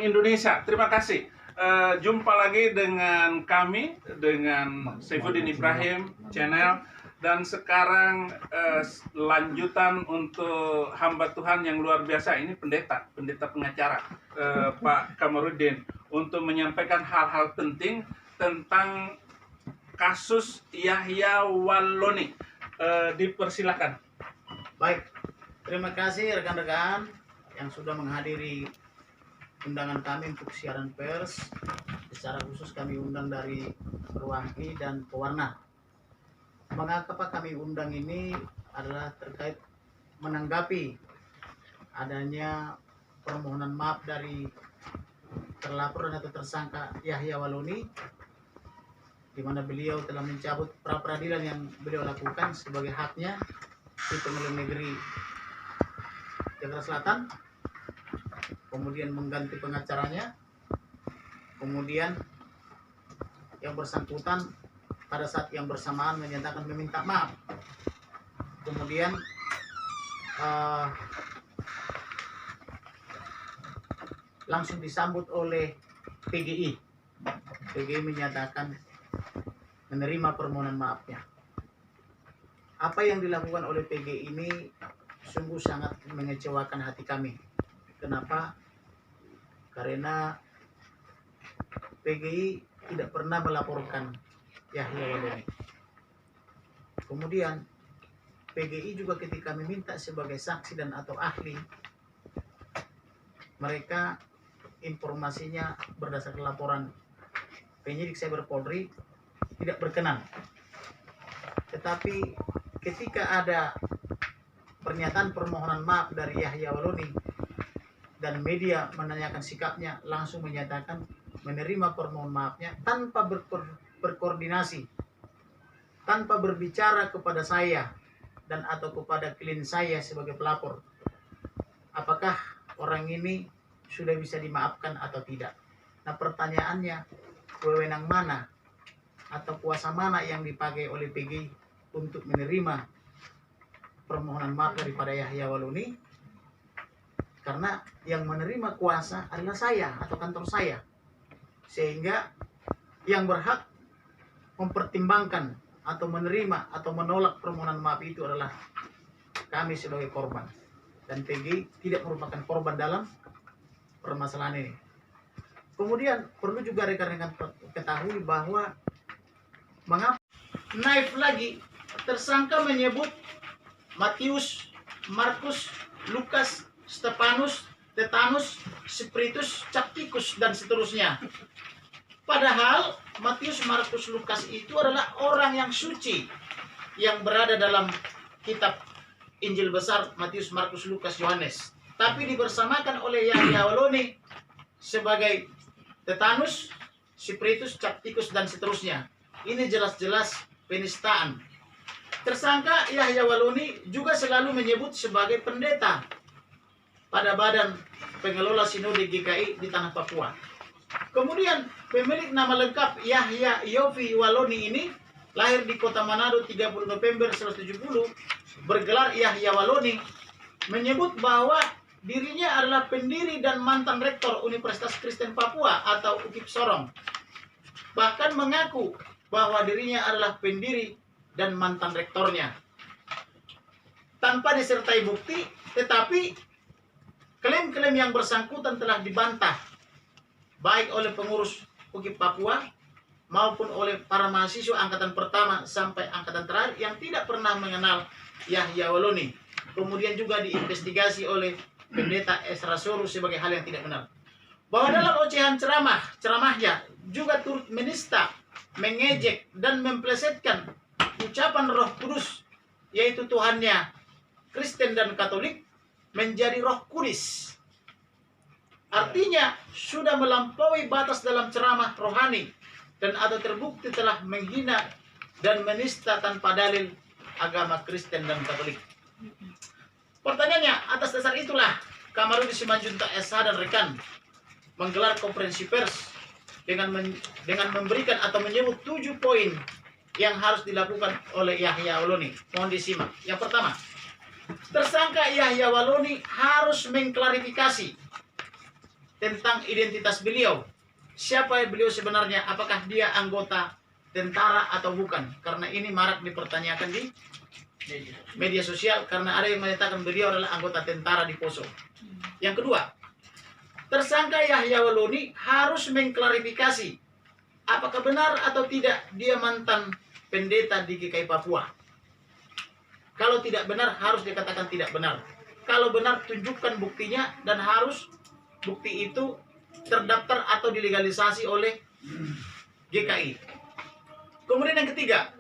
Bank Indonesia. Terima kasih. Jumpa lagi dengan kami, dengan Saifuddin Ibrahim Channel. Dan sekarang lanjutan untuk hamba Tuhan yang luar biasa ini, pendeta pengacara Pak Kamarudin, untuk menyampaikan hal-hal penting tentang kasus Yahya Walloni. Dipersilakan. Baik, terima kasih rekan-rekan yang sudah menghadiri undangan kami untuk siaran pers. Secara khusus kami undang dari Perwangki dan Pewarna. Mengapa kami undang ini adalah terkait menanggapi adanya permohonan maaf dari terlapor atau tersangka Yahya Walloni, di mana beliau telah mencabut pra-peradilan yang beliau lakukan sebagai haknya di Pengadilan Negeri Jakarta Selatan, kemudian mengganti pengacaranya, kemudian yang bersangkutan pada saat yang bersamaan menyatakan meminta maaf, kemudian langsung disambut oleh PGI. PGI menyatakan menerima permohonan maafnya. Apa yang dilakukan oleh PGI ini sungguh sangat mengecewakan hati kami. Kenapa? Karena PGI tidak pernah melaporkan Yahya Walloni. Kemudian PGI juga ketika meminta sebagai saksi dan atau ahli, mereka informasinya berdasarkan laporan penyidik Cyber Polri tidak berkenan. Tetapi ketika ada pernyataan permohonan maaf dari Yahya Walloni dan media menanyakan sikapnya, langsung menyatakan menerima permohonan maafnya tanpa berkoordinasi, tanpa berbicara kepada saya dan atau kepada klien saya sebagai pelapor. Apakah orang ini sudah bisa dimaafkan atau tidak? Nah, pertanyaannya, wewenang mana atau kuasa mana yang dipakai oleh PGI untuk menerima permohonan maaf daripada Yahya Walloni? Karena yang menerima kuasa adalah saya atau kantor saya, sehingga yang berhak mempertimbangkan atau menerima atau menolak permohonan maaf itu adalah kami sebagai korban, dan PGI tidak merupakan korban dalam permasalahan ini. Kemudian perlu juga rekan-rekan ketahui bahwa mengapa naif lagi tersangka menyebut Matius, Markus, Lukas, Stefanus, Tetanus, Spiritus, Capticus, dan seterusnya. Padahal Matius, Markus, Lukas itu adalah orang yang suci yang berada dalam kitab Injil besar Matius, Markus, Lukas, Yohanes. Tapi dibersamakan oleh Yahya Walloni sebagai Tetanus, Spiritus, Capticus, dan seterusnya. Ini jelas-jelas penistaan. Tersangka Yahya Walloni juga selalu menyebut sebagai pendeta pada Badan Pengelola Sinode GKI di Tanah Papua. Kemudian pemilik nama lengkap Yahya Yofi Walloni ini lahir di Kota Manado 30 November 1970, bergelar Yahya Walloni, menyebut bahwa dirinya adalah pendiri dan mantan rektor Universitas Kristen Papua atau UKIP Sorong. Bahkan mengaku bahwa dirinya adalah pendiri dan mantan rektornya. Tanpa disertai bukti, tetapi klaim-klaim yang bersangkutan telah dibantah baik oleh pengurus UKIP Papua maupun oleh para mahasiswa angkatan pertama sampai angkatan terakhir yang tidak pernah mengenal Yahya Walloni. Kemudian juga diinvestigasi oleh pendeta Esra Soro sebagai hal yang tidak benar. Bahwa dalam ocehan ceramahnya juga turut menista, mengejek dan memplesetkan ucapan Roh Kudus, yaitu Tuhannya Kristen dan Katolik menjadi Roh Kudus. Artinya sudah melampaui batas dalam ceramah rohani dan atau terbukti telah menghina dan menista tanpa dalil agama Kristen dan Katolik. Pertanyaannya, atas dasar itulah Kamarudin Simanjuntak SH dan rekan menggelar konferensi pers dengan memberikan atau menyebut 7 poin yang harus dilakukan oleh Yahya Walloni. Mohon disimak. Yang pertama, tersangka Yahya Walloni harus mengklarifikasi tentang identitas beliau. Siapa beliau sebenarnya? Apakah dia anggota tentara atau bukan? Karena ini marak dipertanyakan di media sosial karena ada yang menyatakan beliau adalah anggota tentara di Poso. Yang kedua, tersangka Yahya Waloni harus mengklarifikasi apakah benar atau tidak dia mantan pendeta di GKI Papua. Kalau tidak benar harus dikatakan tidak benar. Kalau benar tunjukkan buktinya dan harus bukti itu terdaftar atau dilegalisasi oleh GKI. Kemudian yang ketiga,